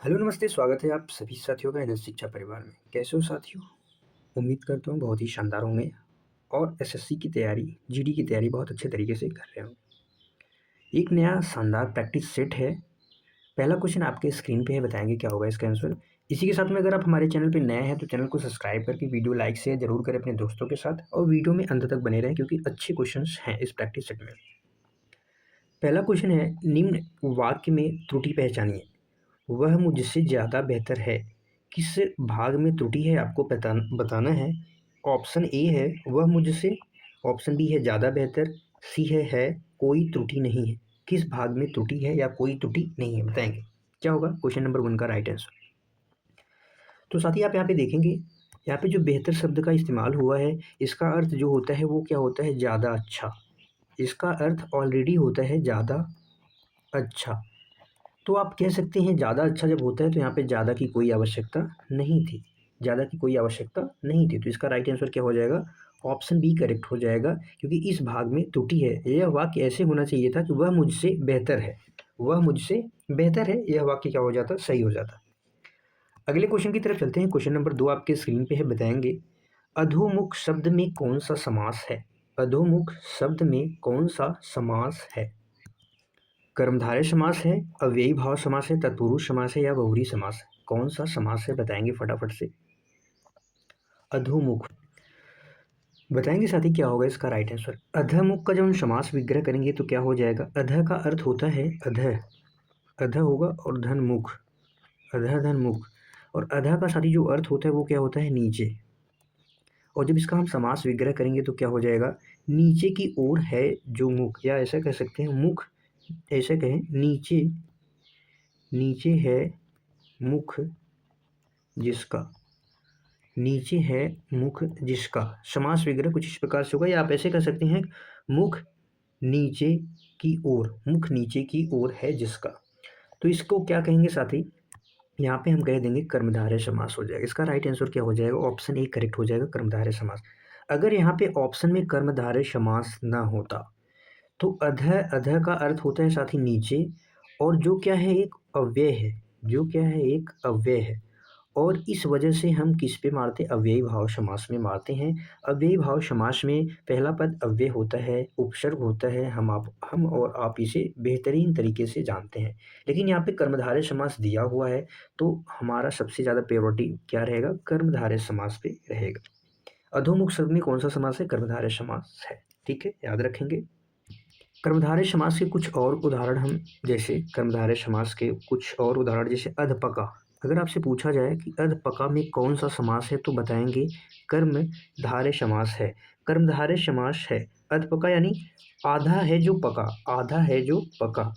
Hello नमस्ते, स्वागत है आप सभी साथियों का एनएस शिक्षा परिवार में। कैसे हो साथियों? उम्मीद करता हूँ बहुत ही शानदार होंगे और एसएससी की तैयारी, जीडी की तैयारी बहुत अच्छे तरीके से कर रहे हो। एक नया शानदार प्रैक्टिस सेट है। पहला क्वेश्चन आपके स्क्रीन पे है, बताएंगे क्या होगा इसका आंसर। इसी के साथ में अगर आप हमारे चैनल पे नए हैं तो चैनल को सब्सक्राइब करके वीडियो लाइक शेयर जरूर करें अपने दोस्तों के साथ और वीडियो में अंत तक बने रहें क्योंकि अच्छे क्वेश्चन हैं इस प्रैक्टिस सेट में। पहला क्वेश्चन है, निम्न वाक्य में त्रुटि पहचानिए। वह मुझसे ज़्यादा बेहतर है। किस भाग में त्रुटि है आपको बताना है। ऑप्शन ए है वह मुझसे, ऑप्शन बी है ज़्यादा बेहतर, सी है कोई त्रुटि नहीं है। किस भाग में त्रुटि है या कोई त्रुटि नहीं है, बताएंगे क्या होगा क्वेश्चन नंबर 1 का राइट आंसर। तो साथ ही आप यहाँ पे देखेंगे, यहाँ पे जो बेहतर शब्द का इस्तेमाल हुआ है, इसका अर्थ जो होता है वो क्या होता है, ज़्यादा अच्छा। इसका अर्थ ऑलरेडी होता है ज़्यादा अच्छा। तो आप कह सकते हैं ज़्यादा अच्छा जब होता है तो यहाँ पे ज़्यादा की कोई आवश्यकता नहीं थी, ज़्यादा की कोई आवश्यकता नहीं थी। तो इसका राइट आंसर क्या हो जाएगा, ऑप्शन बी करेक्ट हो जाएगा क्योंकि इस भाग में त्रुटि है। यह वाक्य ऐसे होना चाहिए था कि वह मुझसे बेहतर है, वह मुझसे बेहतर है, यह वाक्य क्या हो जाता, सही हो जाता। अगले क्वेश्चन की तरफ चलते हैं। क्वेश्चन नंबर 2 आपके स्क्रीन पे है, बताएंगे अधोमुख शब्द में कौन सा समास है। अधोमुख शब्द में कौन सा समास है। कर्मधारय समास है, अव्ययी भाव समास है, तत्पुरुष समास है या बहुव्रीहि समास है। कौन सा समास है, बताएंगे फटाफट से। अधोमुख बताएंगे साथ ही क्या होगा इसका राइट आंसर। अधमुख का जब हम समास विग्रह करेंगे तो क्या हो जाएगा, अध का अर्थ होता है अध, अध होगा और धनमुख, अध धनमुख। और अधा का साथ ही जो अर्थ होता है वो क्या होता है, नीचे। और जब इसका हम समास विग्रह करेंगे तो क्या हो जाएगा, नीचे की ओर है जो मुख, या ऐसा कह सकते हैं मुख, ऐसा कहें नीचे, नीचे है मुख जिसका, नीचे है मुख जिसका। समास विग्रह कुछ इस प्रकार से होगा, या आप ऐसे कह सकते हैं मुख नीचे की ओर, मुख नीचे की ओर है जिसका। तो इसको क्या कहेंगे साथी, यहाँ पे हम कह देंगे कर्मधारय समास हो जाएगा। इसका राइट आंसर क्या हो जाएगा, ऑप्शन ए करेक्ट हो जाएगा, कर्मधारय समास। अगर यहाँ पे ऑप्शन में कर्मधारय समास ना होता तो अध, अध का अर्थ होता है साथ ही नीचे, और जो क्या है एक अव्यय है, जो क्या है एक अव्यय है। और इस वजह से हम किस पे मारते हैं, अव्ययी भाव समास में मारते हैं। अव्ययी भाव समास में पहला पद अव्यय होता है, उपसर्ग होता है, हम और आप इसे बेहतरीन तरीके से जानते हैं। लेकिन यहाँ पे कर्मधारय समास दिया हुआ है तो हमारा सबसे ज़्यादा प्रायोरिटी क्या रहेगा, कर्मधारय समास पे रहेगा। अधोमुख शब्द में कौन सा समास है, कर्मधारय समास है। ठीक है, याद रखेंगे। कर्मधारय समास के कुछ और उदाहरण हम, जैसे कर्मधारय समास के कुछ और उदाहरण जैसे अधपका। अगर आपसे पूछा जाए कि अधपका में कौन सा समास है तो बताएंगे कर्मधारय समास है, कर्मधारय समास है। अधपका यानी आधा है जो पका, आधा है जो पका।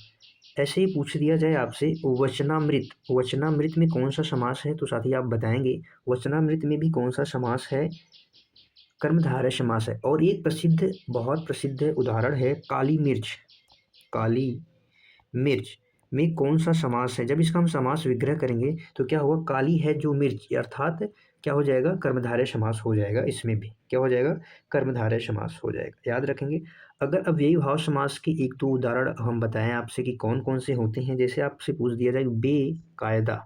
ऐसे ही पूछ दिया जाए आपसे वचनामृत, वचनामृत में कौन सा समास है तो साथ ही आप बताएंगे वचनामृत में भी कौन सा समास है, कर्मधारय समास है। और एक प्रसिद्ध, बहुत प्रसिद्ध उदाहरण है काली मिर्च, काली मिर्च में कौन सा समास है। जब इसका हम समास विग्रह करेंगे तो क्या होगा, काली है जो मिर्च, अर्थात क्या हो जाएगा, कर्मधारय समास हो जाएगा। इसमें भी क्या हो जाएगा, कर्मधारय समास हो जाएगा, याद रखेंगे। अगर अब यही भाव समास के एक दो उदाहरण हम बताएं आपसे कि कौन कौन से होते हैं, जैसे आपसे पूछ दिया जाए बेकायदा,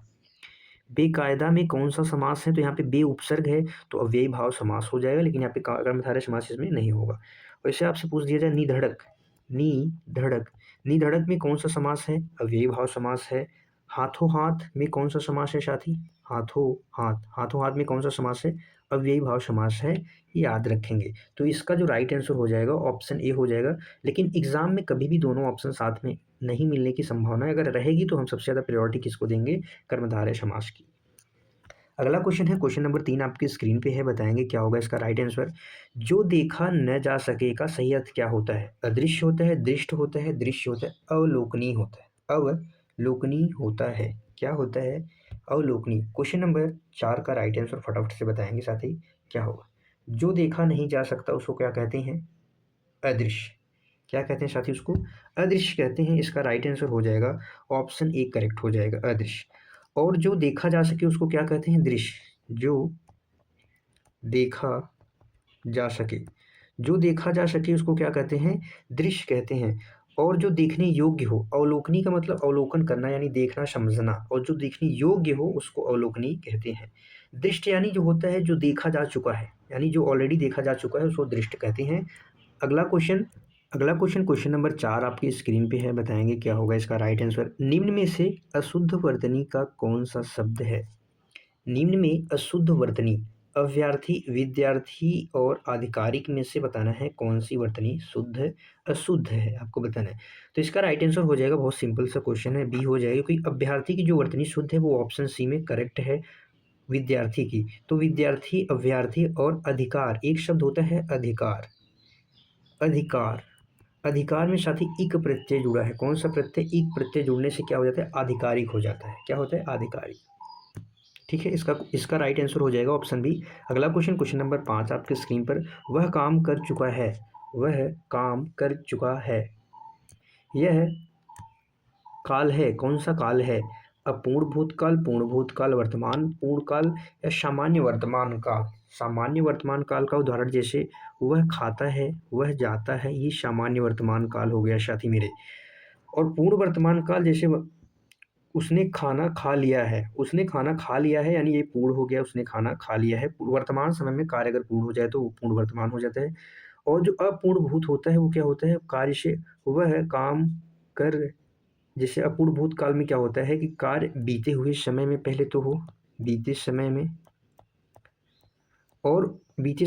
बेकायदा में कौन सा समास है तो यहाँ पे बे उपसर्ग है तो अव्ययी भाव समास हो जाएगा, लेकिन यहाँ पे कर्मधारय समास इसमें नहीं होगा। वैसे आपसे पूछ दिया जाए निधड़क, निधड़क, निधड़क में कौन सा समास है, अव्ययी भाव समास है। हाथों हाथ में कौन सा समास है साथी, हाथों हाथ, हाथों हाथ में कौन सा समास है, अव्ययी भाव समास है, याद रखेंगे। तो इसका जो राइट आंसर हो जाएगा ऑप्शन ए हो जाएगा। लेकिन एग्जाम में कभी भी दोनों ऑप्शन साथ में नहीं मिलने की संभावना है, अगर रहेगी तो हम सबसे ज़्यादा प्रायोरिटी किसको देंगे, कर्मधारय समास की। अगला क्वेश्चन है, क्वेश्चन नंबर 3 आपकी स्क्रीन पे है, बताएंगे क्या होगा इसका राइट आंसर। जो देखा न जा सके का सही अर्थ क्या होता है, अदृश्य होता है, दृष्ट होता है, दृश्य होता है, अवलोकनीय होता है, अवलोकनीय होता है, क्या होता है, अवलोकनीय। क्वेश्चन नंबर 4 का राइट आंसर फटाफट से बताएंगे साथ ही क्या होगा। जो देखा नहीं जा सकता उसको क्या कहते हैं, अदृश्य। क्या कहते हैं साथी, उसको अदृश्य कहते हैं। इसका राइट आंसर हो जाएगा ऑप्शन ए करेक्ट हो जाएगा, अदृश्य। और जो देखा जा सके उसको क्या कहते हैं, दृश्य। जो देखा जा सके, जो देखा जा सके उसको क्या कहते हैं, दृश्य कहते हैं। और जो देखने योग्य हो, अवलोकनी का मतलब अवलोकन करना यानी देखना समझना, और जो देखने योग्य हो उसको अवलोकनी कहते हैं। दृष्ट यानी जो होता है जो देखा जा चुका है, यानी जो ऑलरेडी देखा जा चुका है उसको दृष्ट कहते हैं। अगला क्वेश्चन क्वेश्चन नंबर 4 आपकी स्क्रीन पे है, बताएंगे क्या होगा इसका राइट आंसर। निम्न में से अशुद्ध वर्तनी का कौन सा शब्द है? निम्न में अशुद्ध वर्तनी अव्यार्थी, विद्यार्थी और आधिकारिक में से बताना है कौन सी वर्तनी शुद्ध अशुद्ध है, आपको बताना है। तो इसका राइट आंसर हो जाएगा, बहुत सिंपल सा क्वेश्चन है, बी हो जाएगा, क्योंकि अभ्यर्थी की जो वर्तनी शुद्ध है वो ऑप्शन सी में करेक्ट है विद्यार्थी की। तो विद्यार्थी, अभ्यर्थी और अधिकार, एक शब्द होता है अधिकार। अधिकार, अधिकार में साथ ही इक प्रत्यय जुड़ा है, कौन सा प्रत्यय? इक प्रत्यय जुड़ने से क्या हो जाता है? आधिकारिक हो जाता है। क्या होता है? आधिकारिक। ठीक है, इसका राइट आंसर हो जाएगा ऑप्शन बी। अगला क्वेश्चन नंबर 5 आपके स्क्रीन पर, वह काम कर चुका है, वह काम कर चुका है, यह काल है, कौन सा काल है? अपूर्ण भूतकाल, पूर्ण भूतकाल, वर्तमान पूर्ण काल या सामान्य वर्तमान काल? सामान्य वर्तमान काल का उदाहरण जैसे वह खाता है, वह जाता है, ये सामान्य वर्तमान काल हो गया साथी मेरे। और पूर्ण वर्तमान काल जैसे उसने खाना खा लिया है, उसने खाना खा लिया है यानी ये पूर्ण हो गया, उसने खाना खा लिया है। वर्तमान समय में कार्य अगर पूर्ण हो जाए तो वो पूर्ण वर्तमान हो जाता है। और जो अपूर्ण भूत होता है वो क्या होता है? कार्य से वह काम कर, जैसे अपूर्ण भूत काल में क्या होता है कि कार्य बीते हुए समय में पहले तो हो, बीते समय में, और बीते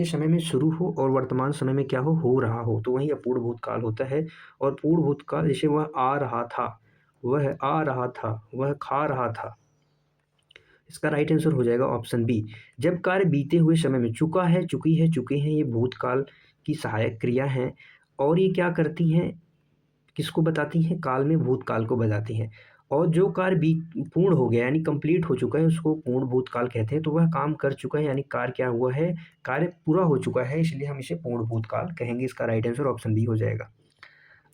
समय में शुरू हो और वर्तमान समय में क्या हो रहा हो, तो वही अपूर्ण भूतकाल होता है। और पूर्ण भूतकाल जैसे वह आ रहा था, वह आ रहा था, वह खा रहा था, इसका राइट आंसर हो जाएगा ऑप्शन बी। जब कार्य बीते हुए समय में, चुका है, चुकी है, चुके हैं, ये भूतकाल की सहायक क्रिया हैं, और ये क्या करती हैं? किसको बताती हैं? काल में भूतकाल को बताती हैं। और जो कार्य बी पूर्ण हो गया यानी कंप्लीट हो चुका है उसको पूर्ण भूतकाल कहते हैं। तो वह काम कर चुका है यानी कार्य क्या हुआ है? कार्य पूरा हो चुका है, इसलिए हम इसे पूर्ण भूतकाल कहेंगे। इसका राइट आंसर ऑप्शन बी हो जाएगा।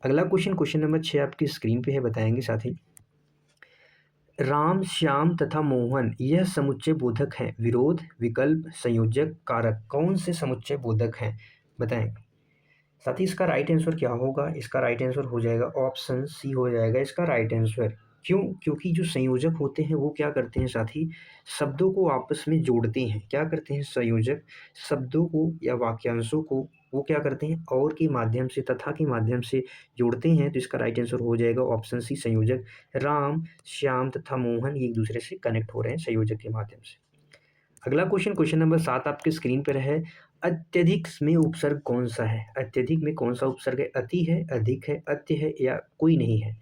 अगला क्वेश्चन नंबर 6 आपकी स्क्रीन पे है, बताएंगे साथी। राम, श्याम तथा मोहन यह समुच्चय बोधक हैं। विरोध, विकल्प, संयोजक, कारक, कौन से समुच्चय बोधक हैं? बताएं साथी। इसका राइट आंसर क्या होगा? इसका राइट आंसर हो जाएगा ऑप्शन सी हो जाएगा इसका राइट आंसर। क्यों? क्योंकि जो संयोजक होते हैं वो क्या करते हैं साथी? शब्दों को आपस में जोड़ते हैं। क्या करते हैं संयोजक? शब्दों को या वाक्यांशों को वो क्या करते हैं? और के माध्यम से, तथा के माध्यम से जोड़ते हैं। तो इसका राइट आंसर हो जाएगा ऑप्शन सी संयोजक। राम, श्याम तथा मोहन ये एक दूसरे से कनेक्ट हो रहे हैं संयोजक के माध्यम से। अगला क्वेश्चन नंबर 7 आपके स्क्रीन पर है। अत्यधिक में उपसर्ग कौन सा है? अत्यधिक में कौन सा उपसर्ग है? अति है, अधिक है, अत्य है या कोई नहीं है?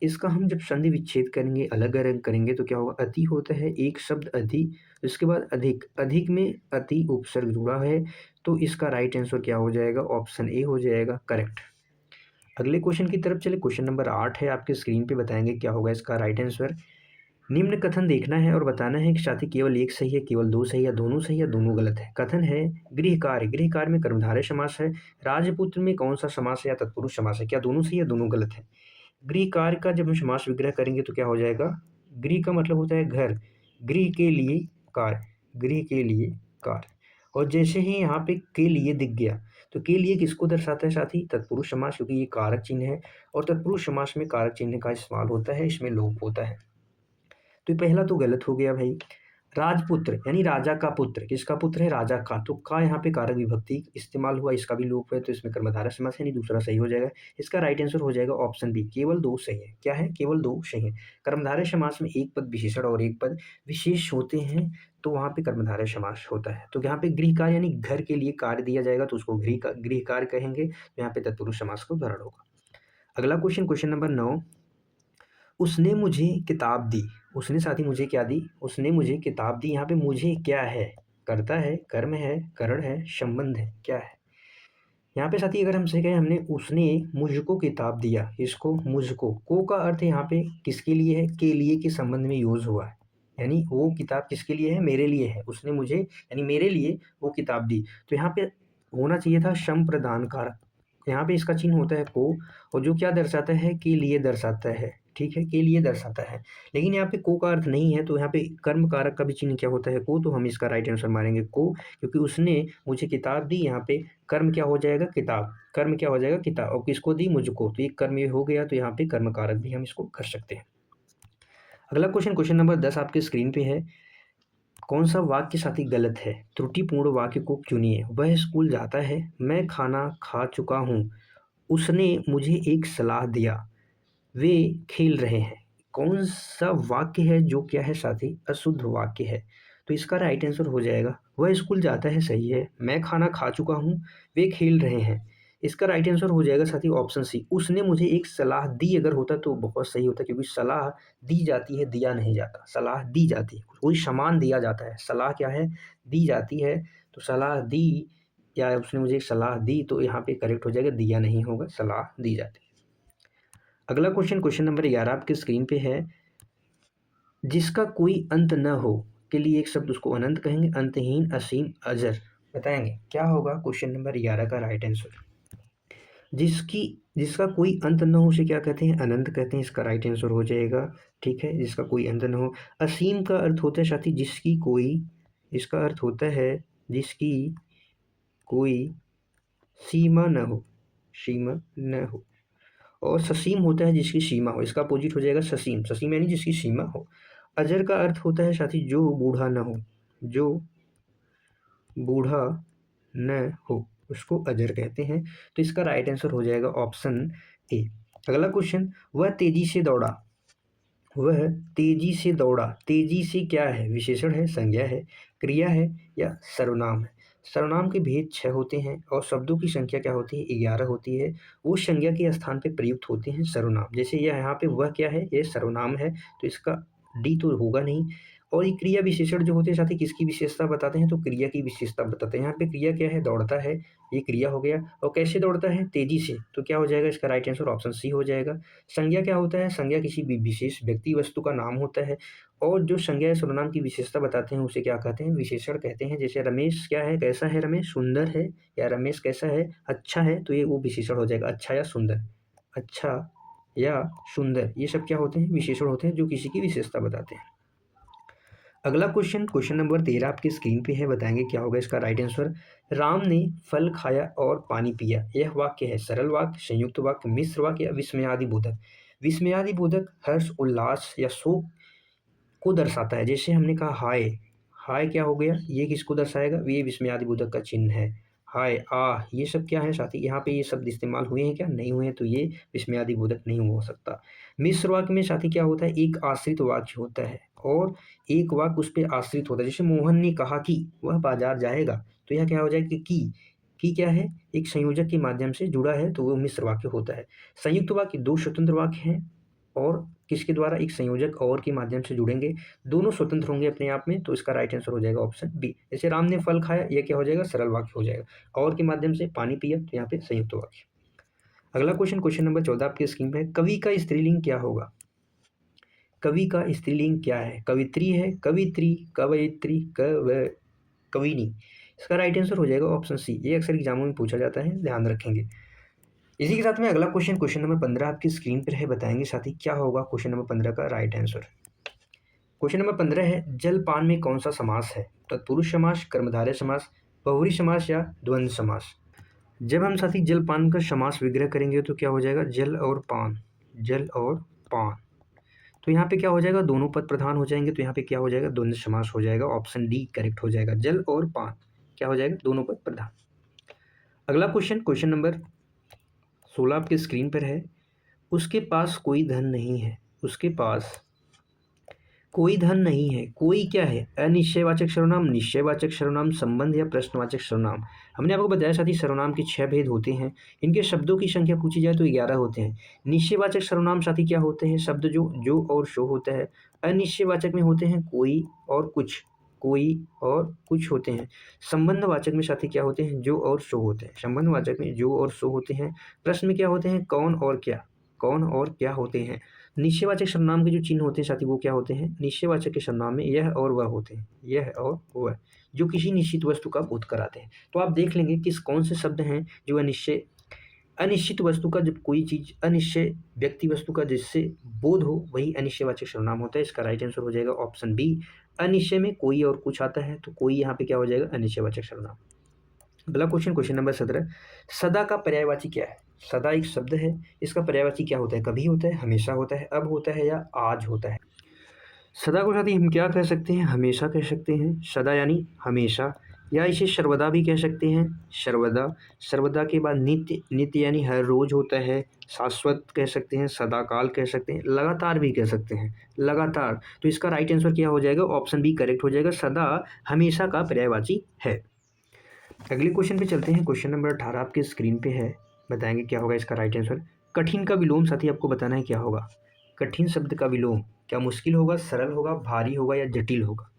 इसका हम जब संधि विच्छेद करेंगे, अलग अलग करेंगे तो क्या होगा? अति होता है एक शब्द अति, उसके बाद अधिक, अधिक में अति उपसर्ग जुड़ा है, तो इसका राइट आंसर क्या हो जाएगा? ऑप्शन ए हो जाएगा करेक्ट। अगले क्वेश्चन की तरफ चले, क्वेश्चन नंबर 8 है आपके स्क्रीन पे, बताएंगे क्या होगा इसका राइट आंसर। निम्न कथन देखना है और बताना है कि साथी केवल एक सही है, केवल दो सही, या दोनों गलत है। कथन है गृह कार्य, गृह कार्य में कर्मधारय समास है। राजपुत्र में कौन सा समास है या तत्पुरुष समास है? क्या दोनों सही या दोनों गलत है? गृह कार्य का जब हम समास विग्रह करेंगे तो क्या हो जाएगा? गृह का मतलब होता है घर, गृह के लिए कार्य, गृह के लिए कार्य। और जैसे ही यहाँ पे के लिए दिख गया तो के लिए किसको दर्शाता है साथी? तत्पुरुष समास, क्योंकि ये कारक चिन्ह है और तत्पुरुष समास में कारक चिन्ह का इस्तेमाल होता है, इसमें लोप होता है। तो पहला तो गलत हो गया भाई। राजपुत्र यानी राजा का पुत्र, किसका पुत्र है? राजा का, तो का यहाँ पे कारक विभक्ति इस्तेमाल हुआ, इसका भी लोप है, तो इसमें कर्मधारय समास है, यानी दूसरा सही हो जाएगा। इसका राइट आंसर हो जाएगा ऑप्शन बी, केवल दो सही है। क्या है? केवल दो सही है। कर्मधारय समास में एक पद विशेषण और एक पद विशेष होते हैं, तो वहाँ पे कर्मधारय समास होता है। तो यहाँ पे गृह कार्य यानी घर के लिए कार्य दिया जाएगा तो उसको गृह कार्य कहेंगे, तो यहाँ पे तत्पुरुष समास का उदाहरण होगा। अगला क्वेश्चन नंबर 9, उसने मुझे किताब दी। उसने साथी मुझे क्या दी? उसने मुझे किताब दी। यहाँ पे मुझे क्या है? कर्ता है, कर्म है, करण है, संबंध है, क्या है? यहाँ पे साथी अगर हमसे कहें हमने उसने मुझको किताब दिया, इसको मुझको, को का अर्थ यहाँ पे किसके लिए है? के लिए के संबंध में यूज हुआ है, यानी वो किताब किसके लिए है? मेरे लिए है। उसने मुझे यानी मेरे लिए वो किताब दी, तो यहाँ पे होना चाहिए था संप्रदान कारक। यहाँ पे इसका चिन्ह होता है को, और जो क्या दर्शाता है? के लिए दर्शाता है। ठीक है, के लिए दर्शाता है। लेकिन यहाँ पे को का अर्थ नहीं है, तो यहाँ पे कर्म कारक का भी चिन्ह क्या होता है, को, तो हम इसका राइट आंसर मारेंगे को, क्योंकि उसने मुझे किताब दी। यहाँ पे कर्म क्या हो जाएगा, किताब, कर्म क्या हो जाएगा, किताब, और किसको दी, मुझको, तो ये कर्म ये हो गया, तो यहाँ पे कर्म कारक भी हम इसको कर सकते हैं। अगला क्वेश्चन नंबर 10 आपके स्क्रीन पे है। कौन सा वाक्य साथी गलत है, त्रुटिपूर्ण वाक्य को चुनिए। वह स्कूल जाता है, मैं खाना खा चुका हूँ, उसने मुझे एक सलाह दिया, वे खेल रहे हैं। कौन सा वाक्य है जो क्या है साथी, अशुद्ध वाक्य है। तो इसका राइट आंसर हो जाएगा वह स्कूल जाता है, सही है। मैं खाना खा चुका हूँ, वे खेल रहे हैं, इसका राइट आंसर हो जाएगा साथी ऑप्शन सी। उसने मुझे एक सलाह दी अगर होता तो बहुत सही होता, क्योंकि सलाह दी जाती है, दिया नहीं जाता। सलाह दी जाती है, कोई सामान दिया जाता है, सलाह क्या है, दी जाती है। तो सलाह दी, या उसने मुझे एक सलाह दी, तो यहाँ पे करेक्ट हो जाएगा, दिया नहीं होगा, सलाह दी जाती है। अगला क्वेश्चन नंबर 11 आपके स्क्रीन पे है। जिसका कोई अंत न हो के लिए एक शब्द उसको अनंत कहेंगे, अंतहीन, असीम, अजर। बताएंगे क्या होगा क्वेश्चन नंबर 11 का राइट आंसर। जिसका कोई अंत न हो उसे क्या कहते हैं, अनंत कहते हैं, इसका राइट आंसर हो जाएगा। ठीक है, जिसका कोई अंत न हो। असीम का अर्थ होता है साथी जिसकी कोई, इसका अर्थ होता है जिसकी कोई सीमा न हो, सीमा न हो। और ससीम होता है जिसकी सीमा हो, इसका अपोजिट हो जाएगा ससीम। ससीम यानी जिसकी सीमा हो। अजर का अर्थ होता है साथी जो बूढ़ा न हो, जो बूढ़ा न हो उसको अजर कहते हैं। तो इसका राइट आंसर हो जाएगा ऑप्शन ए। अगला क्वेश्चन, वह तेजी से दौड़ा, वह तेजी से दौड़ा। तेजी से क्या है, विशेषण है, संज्ञा है, क्रिया है, या सर्वनाम है। सर्वनाम के भेद 6 होते हैं और शब्दों की संख्या क्या होती है, 11 होती है। वो संज्ञा के स्थान पे प्रयुक्त होते हैं सर्वनाम। जैसे यह यहाँ पे वह क्या है, ये सर्वनाम है, तो इसका डी तो होगा नहीं। और ये क्रिया विशेषण जो होते हैं साथ ही किसकी विशेषता बताते हैं, तो क्रिया की विशेषता बताते हैं। यहाँ पे क्रिया क्या है, दौड़ता है, ये क्रिया हो गया। और कैसे दौड़ता है, तेजी से, तो क्या हो जाएगा, इसका राइट आंसर ऑप्शन सी हो जाएगा। संज्ञा क्या होता है, संज्ञा किसी भी विशेष व्यक्ति वस्तु का नाम होता है। और जो संज्ञा या सर्वनाम की विशेषता बताते हैं उसे क्या कहते हैं, विशेषण कहते हैं। जैसे रमेश क्या है, कैसा है, रमेश सुंदर है, या रमेश कैसा है, अच्छा है, तो ये वो विशेषण हो जाएगा, अच्छा या सुंदर। अच्छा या सुंदर, ये सब क्या होते हैं, विशेषण होते हैं जो किसी की विशेषता बताते हैं। अगला क्वेश्चन नंबर 13 आपकी स्क्रीन पे है। बताएंगे क्या होगा इसका राइट आंसर। राम ने फल खाया और पानी पिया। यह वाक्य है सरल वाक्य, संयुक्त वाक्य, मिश्र वाक्य, या विस्मयादि बोधक। विस्मयादि बोधक हर्ष, उल्लास या शोक को दर्शाता है। जैसे हमने कहा हाय, हाय क्या हो गया, ये किसको दर्शाएगा, ये विस्मयादि बोधक का चिन्ह है। हाय, आ, ये सब क्या है साथी, यहाँ पे ये शब्द इस्तेमाल हुए हैं क्या, नहीं हुए हैं, तो ये विस्मयादि बोधक नहीं हो सकता। मिश्र वाक्य में साथी क्या होता है, एक आश्रित वाक्य होता है और एक वाक्य उस पर आश्रित होता है। जैसे मोहन ने कहा कि वह बाजार जाएगा, तो यह क्या हो जाएगा कि क्या है, एक संयोजक के माध्यम से जुड़ा है, तो वो मिश्र वाक्य होता है। संयुक्त वाक्य दो स्वतंत्र वाक्य हैं और किसके द्वारा, एक संयोजक और के माध्यम से जुड़ेंगे, दोनों स्वतंत्र होंगे अपने आप में, तो इसका राइट आंसर हो जाएगा ऑप्शन बी। जैसे राम ने फल खाया, यह क्या हो जाएगा, सरल वाक्य हो जाएगा। और के माध्यम से पानी पिया, तो यहाँ पे संयुक्त वाक्य। अगला क्वेश्चन नंबर 14 आपकी स्क्रीन पे है। कवि का स्त्रीलिंग क्या होगा, कवि का स्त्रीलिंग क्या है, कवित्री है, कवित्री, कवयित्री, कविनी। इसका राइट आंसर हो जाएगा ऑप्शन सी। ये अक्सर एग्जामों में पूछा जाता है, ध्यान रखेंगे। इसी के साथ में अगला क्वेश्चन नंबर 15 आपकी स्क्रीन पर है। बताएंगे साथ ही क्या होगा क्वेश्चन नंबर 15 का राइट आंसर। क्वेश्चन नंबर 15 है, जलपान में कौन सा समास है, तत्पुरुष समास, कर्मधारय समास, बहुव्रीहि समास, या द्वंद्व समास। जब हम साथी जलपान का समास विग्रह करेंगे तो क्या हो जाएगा, जल और पान, जल और पान। तो यहाँ पे क्या हो जाएगा, दोनों पद प्रधान हो जाएंगे, तो यहाँ पे क्या हो जाएगा, द्वंद्व समास हो जाएगा। ऑप्शन डी करेक्ट हो जाएगा, जल और पान क्या हो जाएगा, दोनों पद प्रधान। अगला क्वेश्चन नंबर 16 आपके स्क्रीन पर है। उसके पास कोई धन नहीं है, उसके पास कोई धन नहीं है। कोई क्या है, अनिश्चयवाचक सर्वनाम, निश्चयवाचक सर्वनाम, संबंध या प्रश्नवाचक सर्वनाम। हमने आपको बताया साथी सर्वनाम के 6 भेद होते हैं। इनके शब्दों की संख्या पूछी जाए तो 11 होते हैं। निश्चयवाचक सर्वनाम साथी क्या होते हैं, शब्द जो और सो होता है। अनिश्चयवाचक में होते हैं कोई और कुछ, कोई और कुछ होते हैं। संबंधवाचक में साथी क्या होते हैं, जो और सो होते हैं। संबंधवाचक में जो और सो होते हैं। प्रश्न में क्या होते हैं, कौन और क्या, कौन और क्या होते हैं। निश्चयवाचक सर्वनाम के जो चिन्ह होते हैं साथी वो क्या होते हैं, निश्चयवाचक के सर्वनाम में यह और वह होते हैं, यह और वह, जो किसी निश्चित वस्तु का बोध कराते हैं। तो आप देख लेंगे किस कौन से शब्द हैं जो अनिश्चित वस्तु का जब कोई चीज़ अनिश्चय व्यक्ति वस्तु का जिससे बोध हो वही अनिश्चयवाचक सर्वनाम होता है। इसका राइट आंसर हो जाएगा ऑप्शन बी। अनिश्चय में कोई और कुछ आता है तो कोई यहाँ पे क्या हो जाएगा, अनिश्चयवाचक सर्वनाम। अगला क्वेश्चन, क्वेश्चन नंबर 17, सदा का पर्यायवाची क्या है? सदा एक शब्द है, इसका पर्यायवाची क्या होता है? कभी होता है, हमेशा होता है, अब होता है या आज होता है? सदा को साथ ही हम क्या कह सकते हैं, हमेशा कह सकते हैं। सदा यानी हमेशा, या इसे सर्वदा भी कह सकते हैं, सर्वदा। सर्वदा के बाद नित्य, नित्य यानी हर रोज होता है। शाश्वत कह सकते हैं, सदाकाल कह सकते हैं, लगातार भी कह सकते हैं, लगातार। तो इसका राइट आंसर क्या हो जाएगा, ऑप्शन बी करेक्ट हो जाएगा, सदा हमेशा का पर्यायवाची है। अगले क्वेश्चन पे चलते हैं। क्वेश्चन नंबर 18 आपके स्क्रीन पे है, बताएंगे क्या होगा इसका राइट आंसर। कठिन का विलोम साथी आपको बताना है क्या होगा। कठिन शब्द का विलोम क्या मुश्किल होगा, सरल होगा, भारी होगा या जटिल होगा?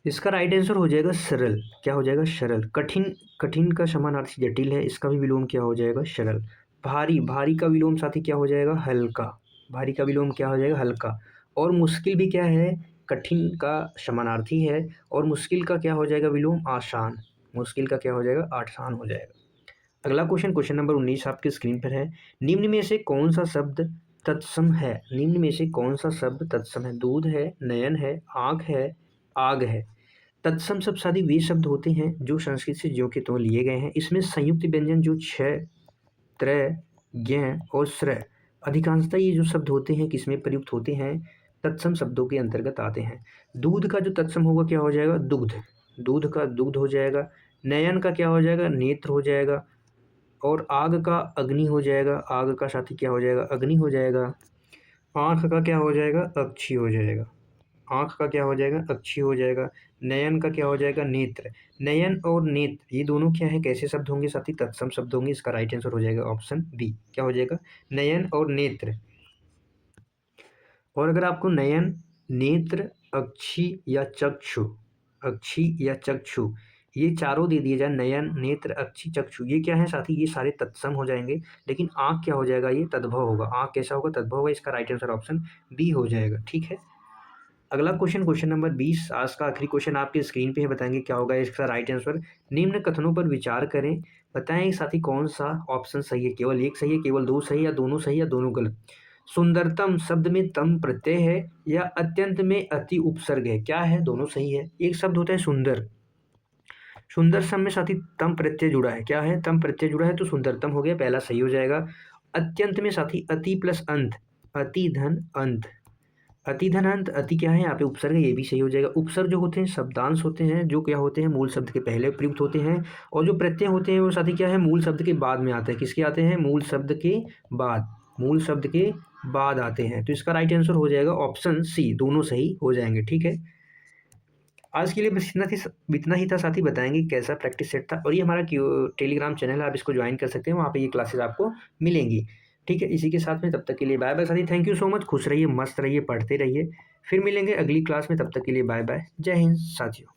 इसका राइट आंसर हो जाएगा सरल। क्या हो जाएगा, सरल। कठिन, कठिन का समानार्थी जटिल है, इसका भी विलोम क्या हो जाएगा, सरल। भारी, भारी का विलोम साथी क्या हो जाएगा, हल्का। भारी का विलोम क्या हो जाएगा, हल्का। और मुश्किल भी क्या है, कठिन का समानार्थी है। और मुश्किल का क्या हो जाएगा विलोम, आसान। मुश्किल का क्या हो जाएगा, आसान हो जाएगा। अगला क्वेश्चन, क्वेश्चन नंबर 19 आपके स्क्रीन पर है। निम्न में से कौन सा शब्द तत्सम है? निम्न में से कौन सा शब्द तत्सम है? दूध है, नयन है, आँख है, आग है। तत्सम शब्द सादी वे शब्द होते हैं जो संस्कृत से ज्यों के त्यों लिए गए हैं। इसमें संयुक्त व्यंजन जो क्षय, त्रय, ज्ञ और श्रय, अधिकांशतः ये जो शब्द होते हैं किसमें प्रयुक्त होते हैं, तत्सम शब्दों के अंतर्गत आते हैं। दूध का जो तत्सम होगा क्या हो जाएगा, दुग्ध। दूध का दुग्ध हो जाएगा। नयन का क्या हो जाएगा, नेत्र हो जाएगा। और आग का अग्नि हो जाएगा। आग का साथी क्या हो जाएगा, अग्नि हो जाएगा। आँख का क्या हो जाएगा, अक्षी हो जाएगा। आँख का क्या हो जाएगा, अक्षी हो जाएगा। नयन का क्या हो जाएगा, नेत्र। नयन और नेत्र ये दोनों क्या है, कैसे शब्द होंगे साथी, तत्सम शब्द होंगे। इसका राइट आंसर हो जाएगा ऑप्शन बी। क्या हो जाएगा, नयन और नेत्र। और अगर आपको नयन, नेत्र, अक्षी या चक्षु, अक्षी या चक्षु ये चारों दे दिए जाए, नयन, नेत्र, अक्षी, चक्षु, ये क्या है साथी, ये सारे तत्सम हो जाएंगे। लेकिन आँख क्या हो जाएगा, ये तद्भव होगा। आँख कैसा होगा, तद्भव होगा। इसका राइट आंसर ऑप्शन बी हो जाएगा। ठीक है। अगला क्वेश्चन, क्वेश्चन नंबर 20 आज का आखिरी क्वेश्चन आपके स्क्रीन पे है, बताएंगे क्या होगा इसका राइट आंसर। निम्न कथनों पर विचार करें, बताएं साथी कौन सा ऑप्शन सही है। केवल एक सही है, केवल दो सही, या दोनों सही, या दोनों गलत। सुंदरतम शब्द में तम प्रत्यय है या अत्यंत में अति उपसर्ग है? क्या है, दोनों सही है। एक शब्द होता है सुंदर, सुंदर शब्द में साथी तम प्रत्यय जुड़ा है। क्या है, तम प्रत्यय जुड़ा है, तो सुंदरतम हो गया, पहला सही हो जाएगा। अत्यंत में साथी अति प्लस अंत, अति धन अंत। अति धन अंत, अति क्या है यहाँ पे, उपसर्ग है, ये भी सही हो जाएगा। उपसर्ग जो होते हैं शब्दांश होते हैं, जो क्या होते हैं, मूल शब्द के पहले प्रयुक्त होते हैं। और जो प्रत्यय होते हैं वो साथी क्या है, मूल शब्द के बाद में आते हैं। किसके आते हैं, मूल शब्द के बाद, मूल शब्द के बाद आते हैं। तो इसका राइट आंसर हो जाएगा ऑप्शन सी, दोनों सही हो जाएंगे। ठीक है। आज के लिए बस इतना ही था साथी। बताएंगे कैसा प्रैक्टिस सेट था। और ये हमारा टेलीग्राम चैनल है, आप इसको ज्वाइन कर सकते हैं, वहाँ पे ये क्लासेस आपको मिलेंगी। ठीक है। इसी के साथ में तब तक के लिए बाय बाय साथी। Thank you so much. खुश रहिए, मस्त रहिए, पढ़ते रहिए। फिर मिलेंगे अगली क्लास में, तब तक के लिए बाय बाय। जय हिंद साथियों।